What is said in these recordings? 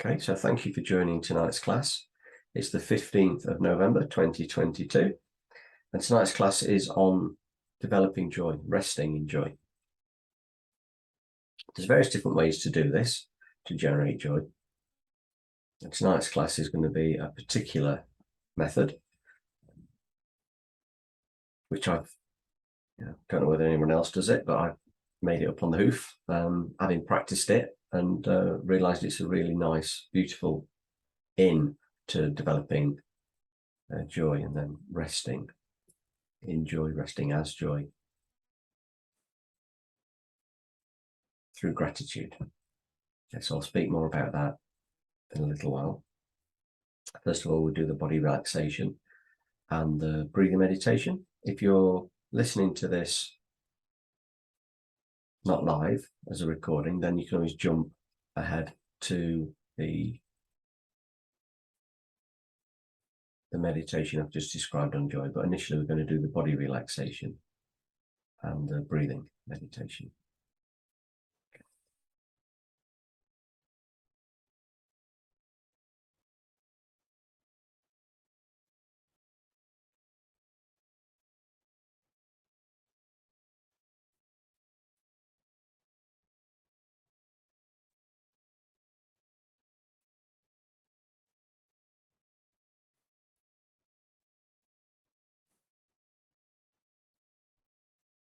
Okay, so thank you for joining tonight's class. It's the 15th of November 2022, and tonight's class is on developing joy, resting in joy. There's various different ways to do this, to generate joy. And tonight's class is going to be a particular method, which don't know whether anyone else does it, but I've made it up on the hoof, having practiced it and realised it's a really nice, beautiful in to developing joy and then resting in joy, resting as joy through gratitude. Okay, so I'll speak more about that in a little while. First of all, we'll do the body relaxation and the breathing meditation. If you're listening to this not live as a recording, then you can always jump ahead to the meditation I've just described on joy. But initially, we're going to do the body relaxation and the breathing meditation.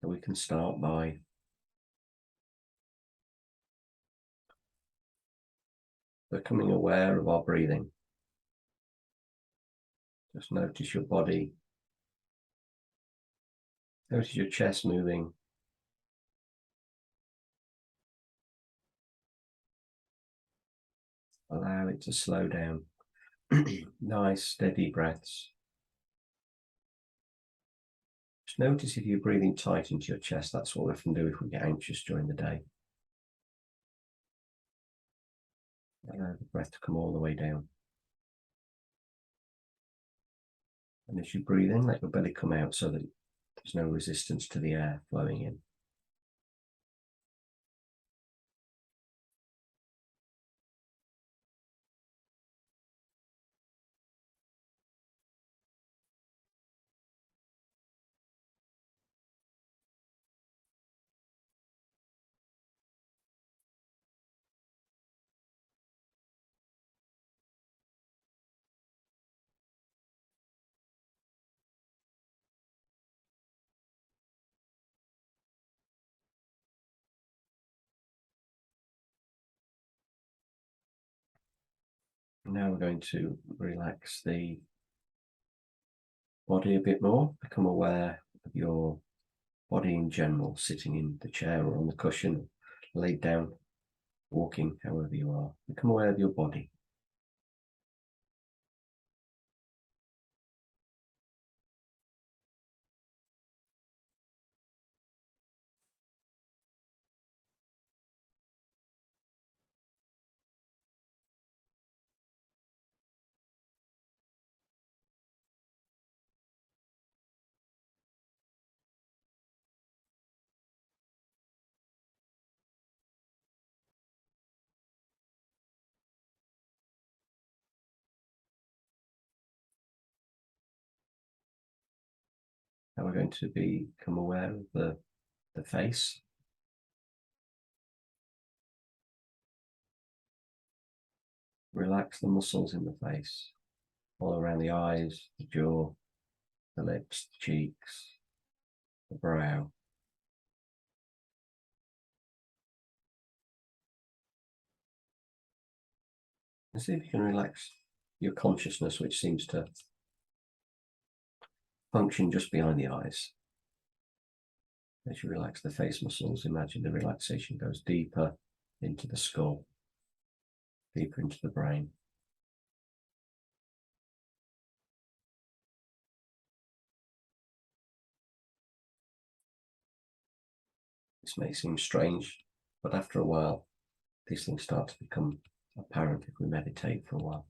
So we can start by becoming aware of our breathing. Just notice your body. Notice your chest moving. Allow it to slow down. Nice, steady breaths. Just notice if you're breathing tight into your chest. That's what we often do if we get anxious during the day. Allow the breath to come all the way down. And as you breathe in, let your belly come out so that there's no resistance to the air flowing in. Now we're going to relax the body a bit more. Become aware of your body in general, sitting in the chair or on the cushion, laid down, walking, however you are. Become aware of your body. Now we're going to become aware of the face. Relax the muscles in the face, all around the eyes, the jaw, the lips, the cheeks, the brow. And see if you can relax your consciousness, which seems to function just behind the eyes. As you relax the face muscles, imagine the relaxation goes deeper into the skull, deeper into the brain. This may seem strange, but after a while, these things start to become apparent if we meditate for a while.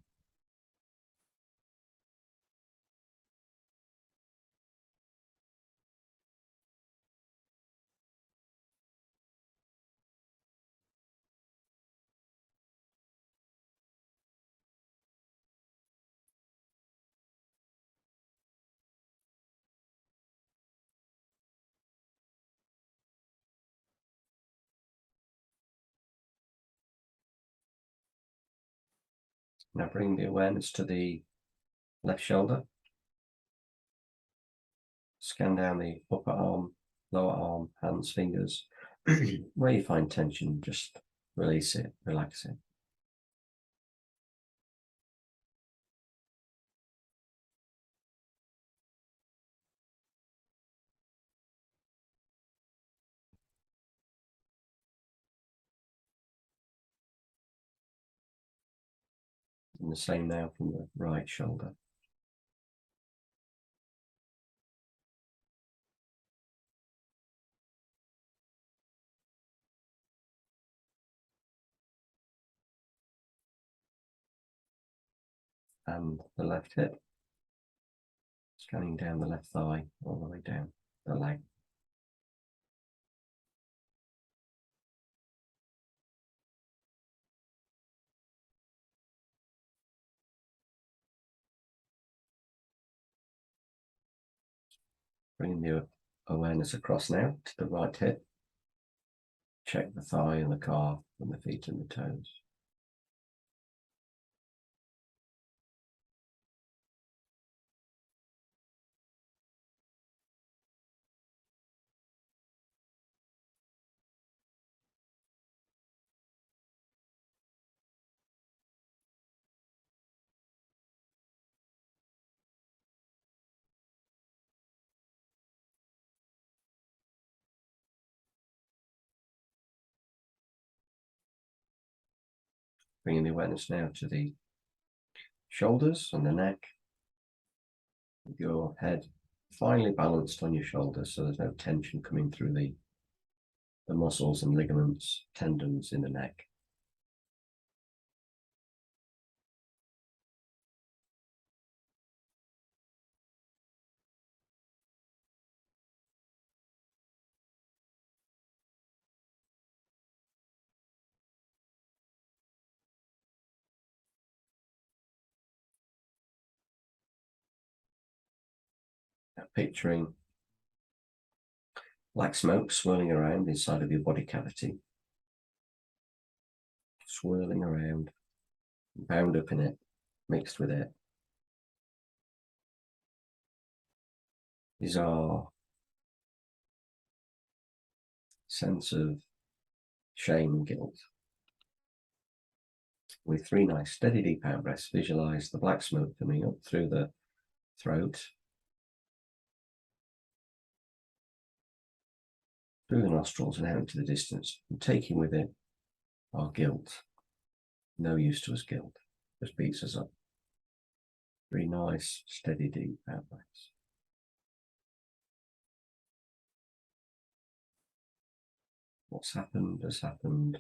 Now bring the awareness to the left shoulder. Scan down the upper arm, lower arm, hands, fingers. Where you find tension, just release it, relax it. And the same now from the right shoulder. And the left hip. Scanning down the left thigh, all the way down the leg. Bringing the awareness across now to the right hip. Check the thigh and the calf and the feet and the toes. Bringing the awareness now to the shoulders and the neck. With your head finely balanced on your shoulders, so there's no tension coming through the muscles and ligaments, tendons in the neck. Now picturing black smoke swirling around inside of your body cavity, swirling around, bound up in it, mixed with it. These are sense of shame and guilt. With 3 nice steady deep out breaths, visualize the black smoke coming up through the throat, through the nostrils and out into the distance, and taking with it our guilt. No use to us guilt, just beats us up. 3 nice steady deep out breaths. What's happened has happened.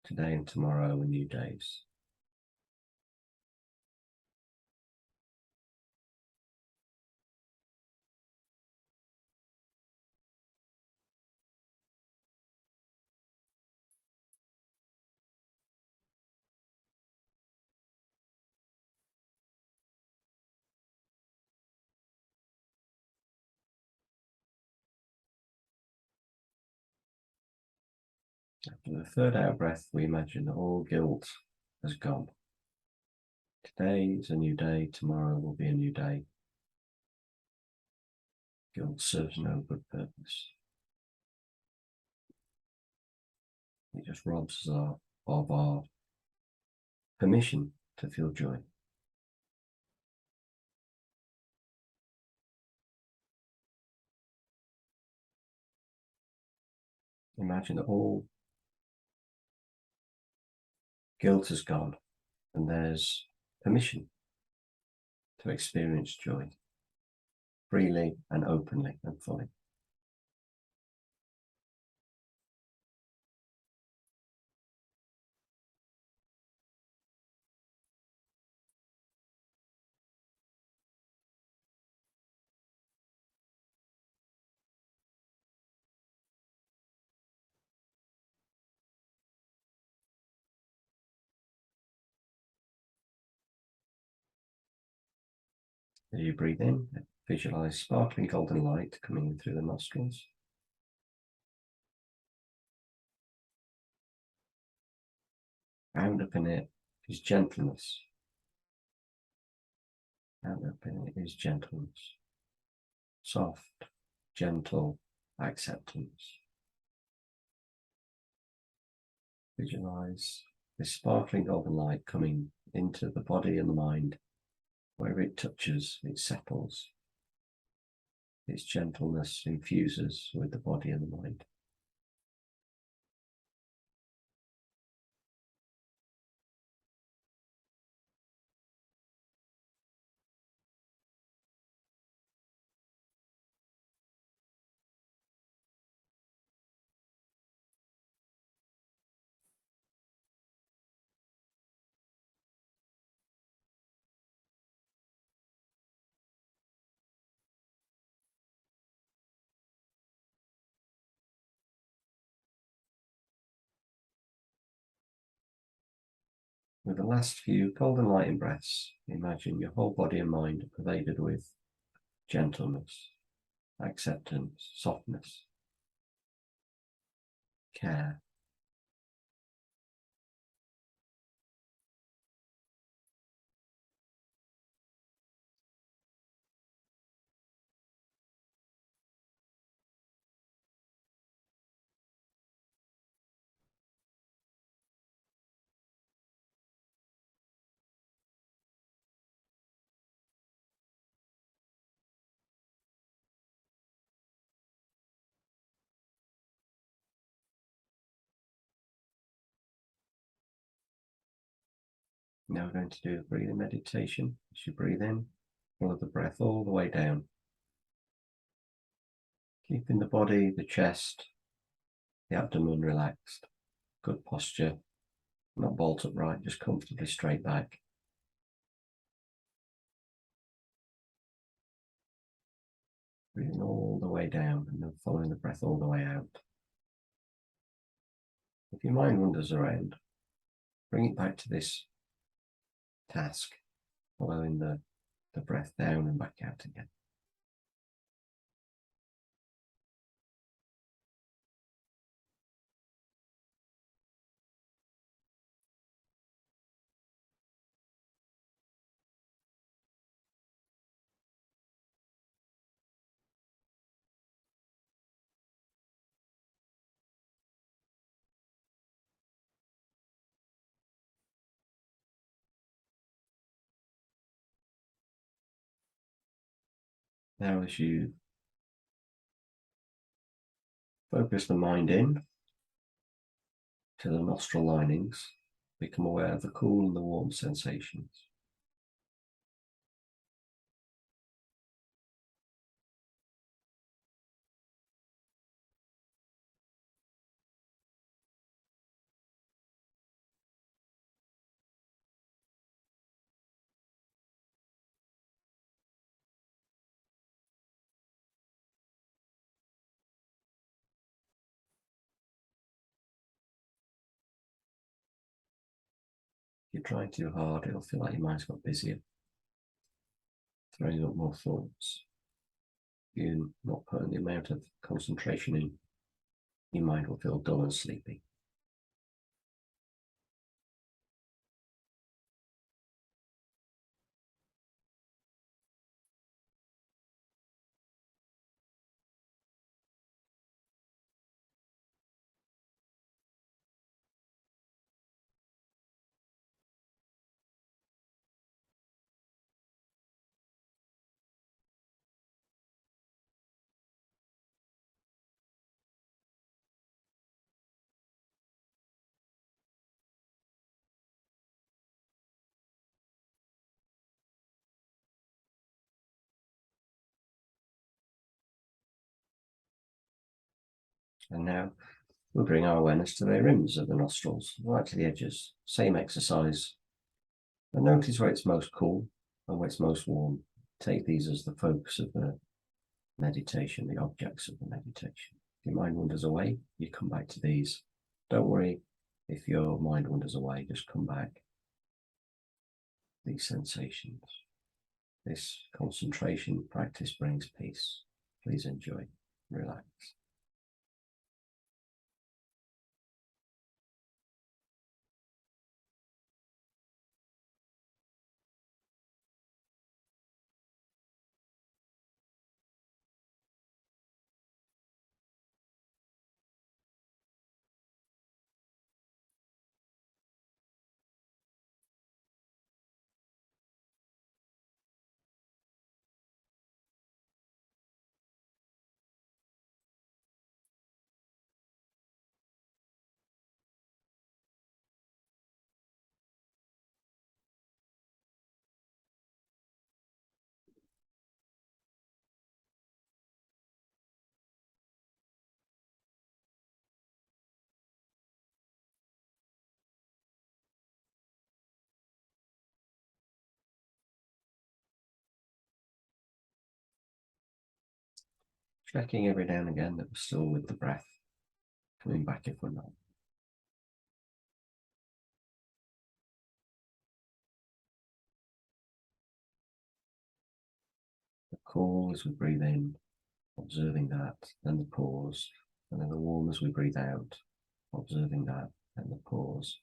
Today and tomorrow are new days. After the 3rd out breath, we imagine that all guilt has gone. Today is a new day, tomorrow will be a new day. Guilt serves no good purpose. It just robs us of our permission to feel joy. Imagine that all guilt has gone and there's permission to experience joy freely and openly and fully. As you breathe in, visualize sparkling golden light coming in through the nostrils. Bound up in it is gentleness, Underpinning is gentleness, soft, gentle acceptance. Visualize this sparkling golden light coming into the body and the mind. Wherever it touches, it settles. Its gentleness infuses with the body and the mind. With the last few golden lighting breaths, imagine your whole body and mind pervaded with gentleness, acceptance, softness, care. Now we're going to do a breathing meditation. As you breathe in, follow the breath all the way down. Keeping the body, the chest, the abdomen relaxed. Good posture, not bolt upright, just comfortably straight back. Breathing all the way down and then following the breath all the way out. If your mind wanders around, bring it back to this task, following the breath down and back out again. Now as you focus the mind in to the nostril linings, become aware of the cool and the warm sensations. If you're trying too hard, it'll feel like your mind's got busier, throwing up more thoughts. If you're not putting the amount of concentration in, your mind will feel dull and sleepy. And now we'll bring our awareness to the rims of the nostrils, right to the edges. Same exercise. And notice where it's most cool and where it's most warm. Take these as the focus of the meditation, the objects of the meditation. If your mind wanders away, you come back to these. Don't worry if your mind wanders away, just come back. These sensations. This concentration practice brings peace. Please enjoy, relax. Checking every now and again that we're still with the breath, coming back if we're not. The call as we breathe in, observing that, then the pause, and then the warm as we breathe out, observing that, and the pause,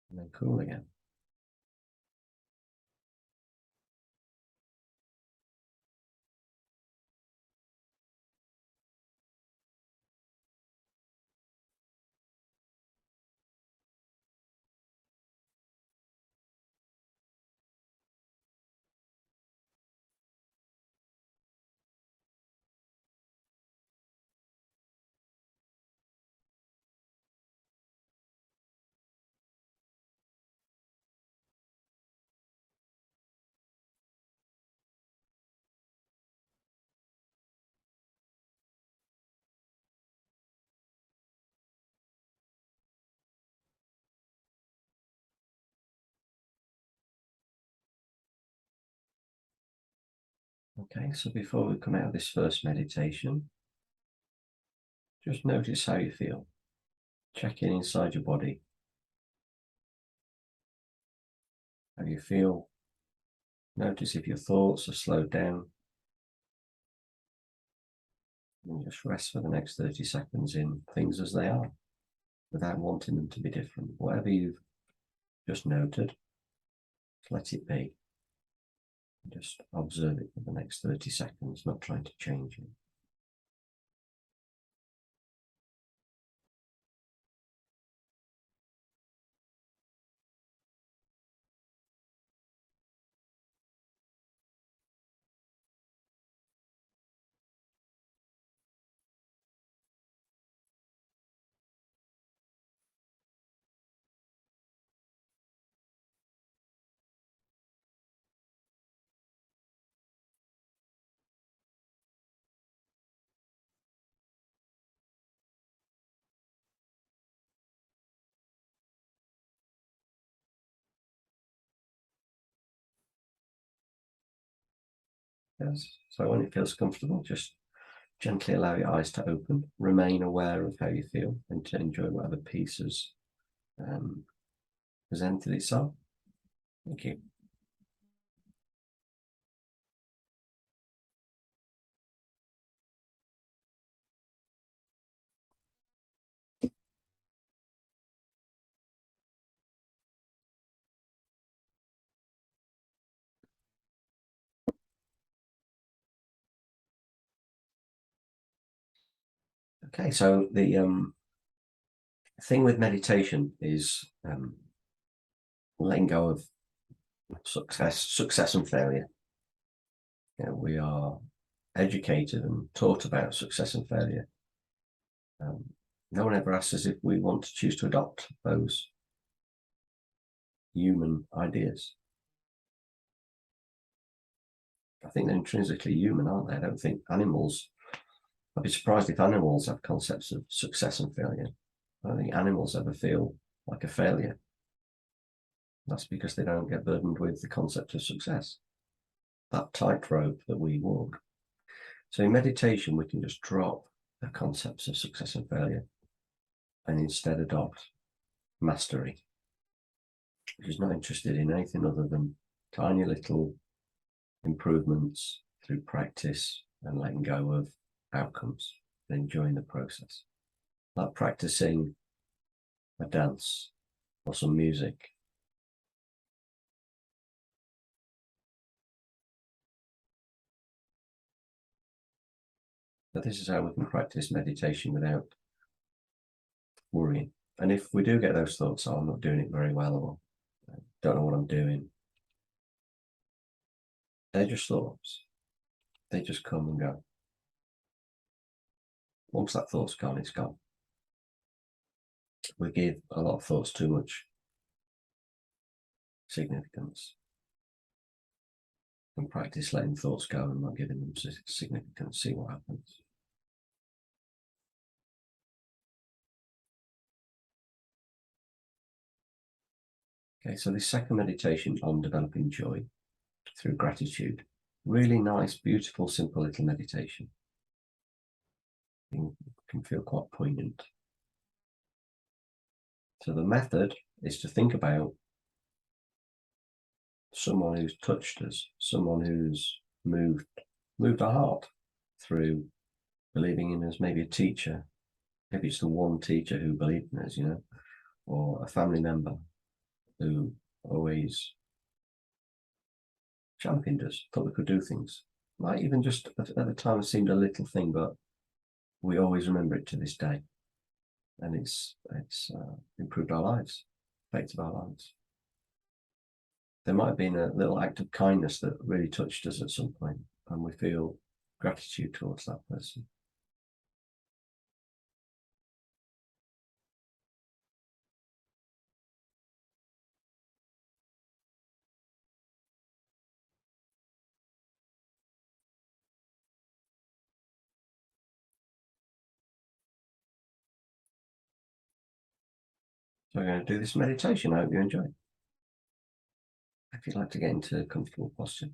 and then cool again. Okay, so before we come out of this first meditation, just notice how you feel. Check in inside your body. How you feel. Notice if your thoughts are slowed down. And just rest for the next 30 seconds in things as they are, without wanting them to be different. Whatever you've just noted, just let it be. Just observe it for the next 30 seconds, not trying to change it. Yes. So when it feels comfortable, just gently allow your eyes to open. Remain aware of how you feel and to enjoy whatever piece has presented itself. Thank you. Okay, so the thing with meditation is letting go of success and failure. You know, we are educated and taught about success and failure. No one ever asks us if we want to choose to adopt those human ideas. I think they're intrinsically human, aren't they? I don't think animals, I'd be surprised if animals have concepts of success and failure. I don't think animals ever feel like a failure. That's because they don't get burdened with the concept of success, that tightrope that we walk. So in meditation, we can just drop the concepts of success and failure and instead adopt mastery, which is not interested in anything other than tiny little improvements through practice and letting go of outcomes and enjoying the process. Like practicing a dance or some music. But this is how we can practice meditation without worrying. And if we do get those thoughts, oh, I'm not doing it very well, or I don't know what I'm doing, they're just thoughts. They just come and go. Once that thought's gone, it's gone. We give a lot of thoughts too much significance. And practice letting thoughts go and not giving them significance, see what happens. Okay, so this second meditation on developing joy through gratitude. Really nice, beautiful, simple little meditation. can feel quite poignant. So the method is to think about someone who's touched us, someone who's moved our heart through believing in us, maybe a teacher, maybe it's the one teacher who believed in us, or a family member who always championed us, thought we could do things. Might even just at the time it seemed a little thing, but we always remember it to this day. And it's improved our lives, affected our lives. There might have been a little act of kindness that really touched us at some point, and we feel gratitude towards that person. So we're going to do this meditation. I hope you enjoy. If you'd like to get into a comfortable posture.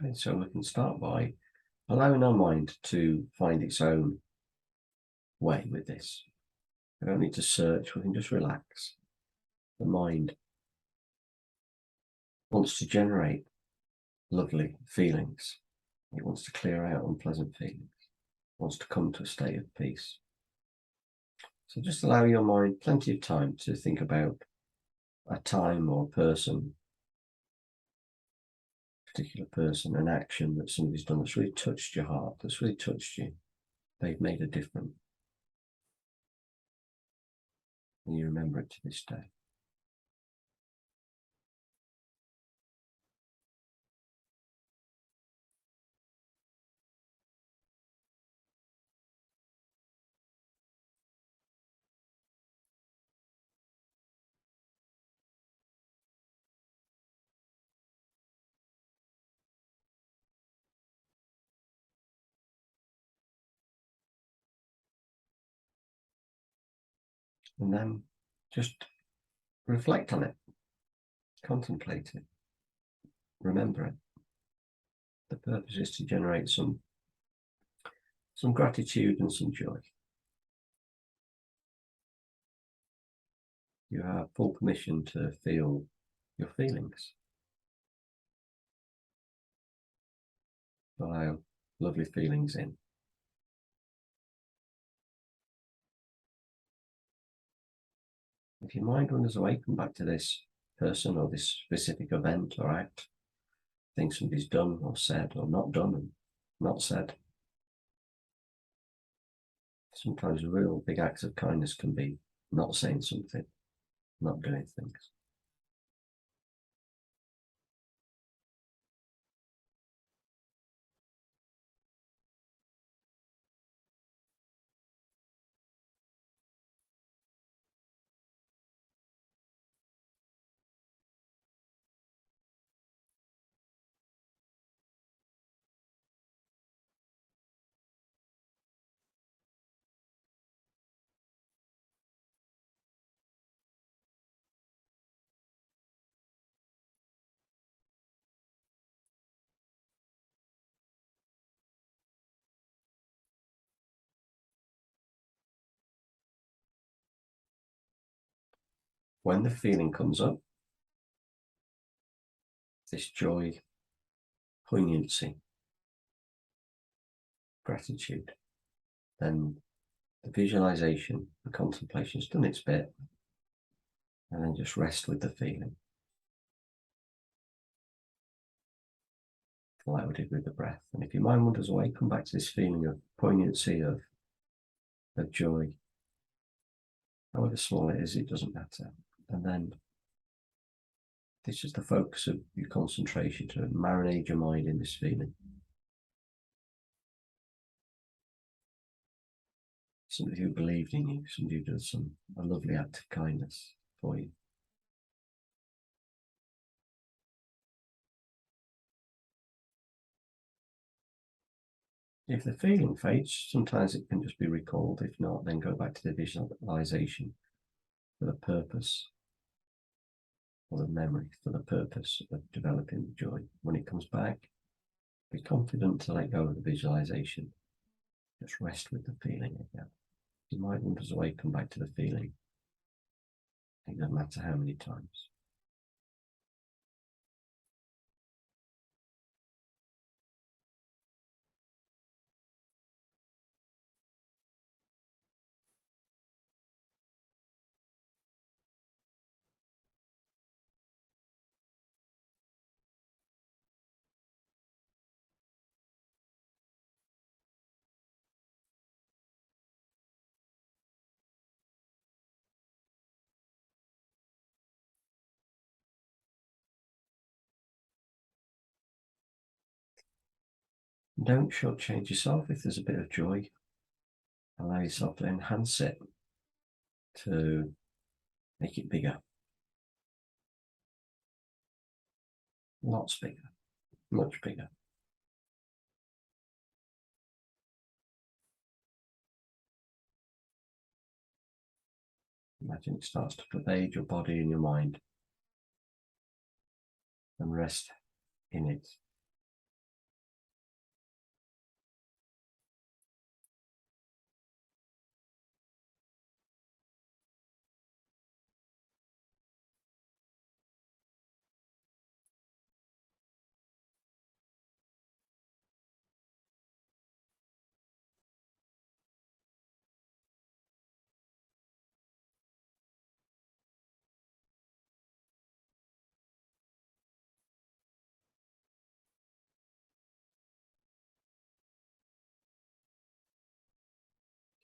Okay, so we can start by allowing our mind to find its own way with this. We don't need to search, we can just relax. The mind wants to generate lovely feelings. It wants to clear out unpleasant feelings. It wants to come to a state of peace. So just allow your mind plenty of time to think about a time or a person, particular person, an action that somebody's done that's really touched your heart, that's really touched you. They've made a difference. And you remember it to this day. And then just reflect on it, contemplate it, remember it. The purpose is to generate some gratitude and some joy. You have full permission to feel your feelings. Allow lovely feelings in. If your mind wanders away, come back to this person or this specific event or act, things somebody's done or said or not done and not said. Sometimes real big acts of kindness can be not saying something, not doing things. When the feeling comes up, this joy, poignancy, gratitude, then the visualization, the contemplation has done its bit, and then just rest with the feeling. Like we did with the breath. And if your mind wanders away, come back to this feeling of poignancy, of joy. However small it is, it doesn't matter. And then This is the focus of your concentration, to marinate your mind in this feeling. Somebody who believed in you, somebody who does a lovely act of kindness for you. If the feeling fades, sometimes it can just be recalled. If not, then go back to the visualization for the purpose, or the memory for the purpose of developing the joy. When it comes back, be confident to let go of the visualization. Just rest with the feeling again. Your mind wanders away, come back to the feeling. It doesn't matter how many times. Don't shortchange yourself. If there's a bit of joy, allow yourself to enhance it, to make it bigger. Lots bigger, much bigger. Imagine it starts to pervade your body and your mind, and rest in it.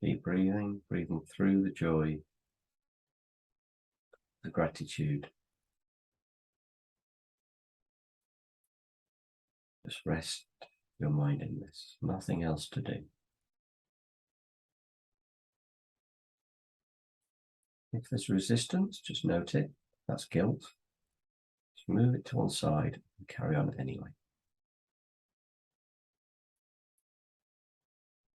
Keep breathing, breathing through the joy, the gratitude. Just rest your mind in this, nothing else to do. If there's resistance, just note it. That's guilt. Just move it to one side and carry on anyway.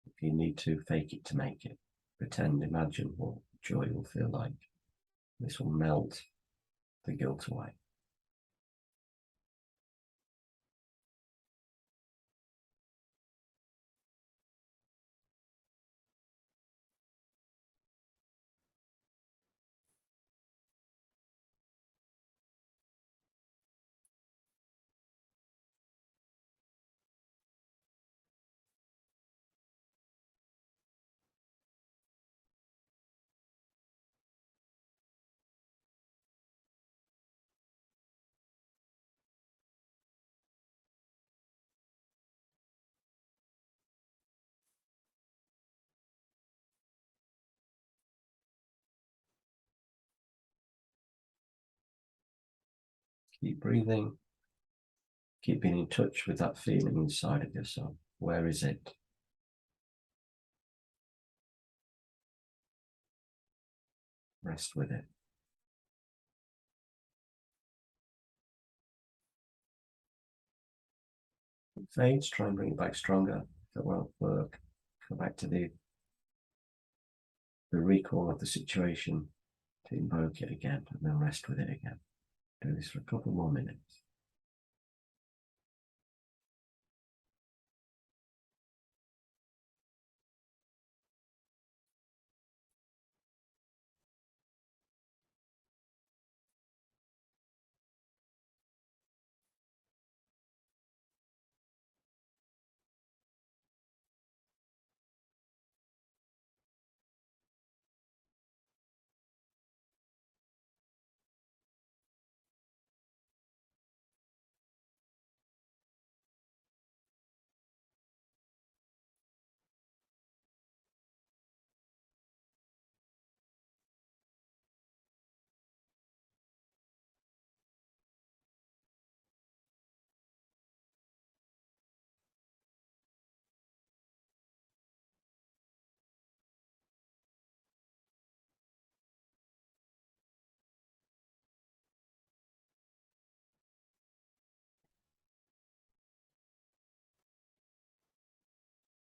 If you need to, fake it to make it. Pretend, imagine what joy will feel like. This will melt the guilt away. Keep breathing. Keep being in touch with that feeling inside of yourself. Where is it? Rest with it. If it fades, try and bring it back stronger. If it won't work, go back to the recall of the situation, to invoke it again, and then rest with it again. Do this for a couple more minutes.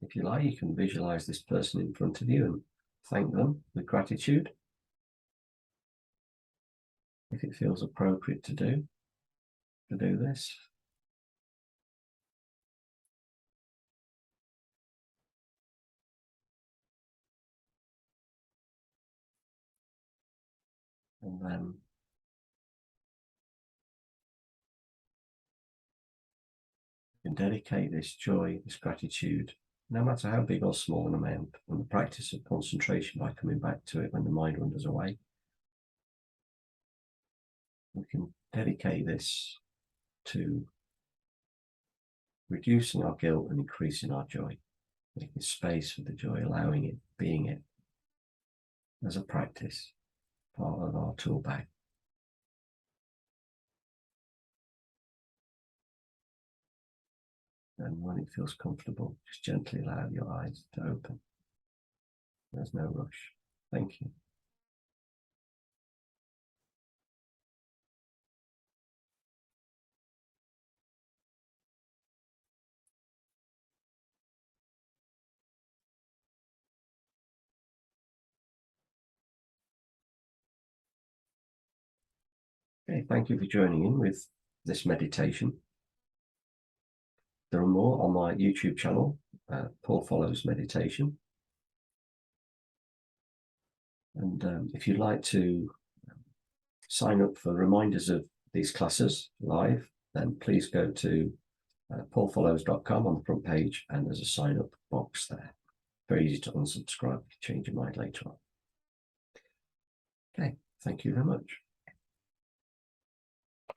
if you like, you can visualize this person in front of you and thank them with gratitude, if it feels appropriate to do this. And then you can dedicate this joy, this gratitude, no matter how big or small an amount, and the practice of concentration by coming back to it when the mind wanders away. We can dedicate this to reducing our guilt and increasing our joy, making space for the joy, allowing it, being it as a practice, part of our tool bag. And when it feels comfortable, just gently allow your eyes to open. There's no rush. Thank you. Okay, thank you for joining in with this meditation. There are more on my YouTube channel, Paul Follows Meditation. And if you'd like to sign up for reminders of these classes live, then please go to paulfollows.com on the front page, and there's a sign up box there. Very easy to unsubscribe if you change your mind later on. Okay, thank you very much.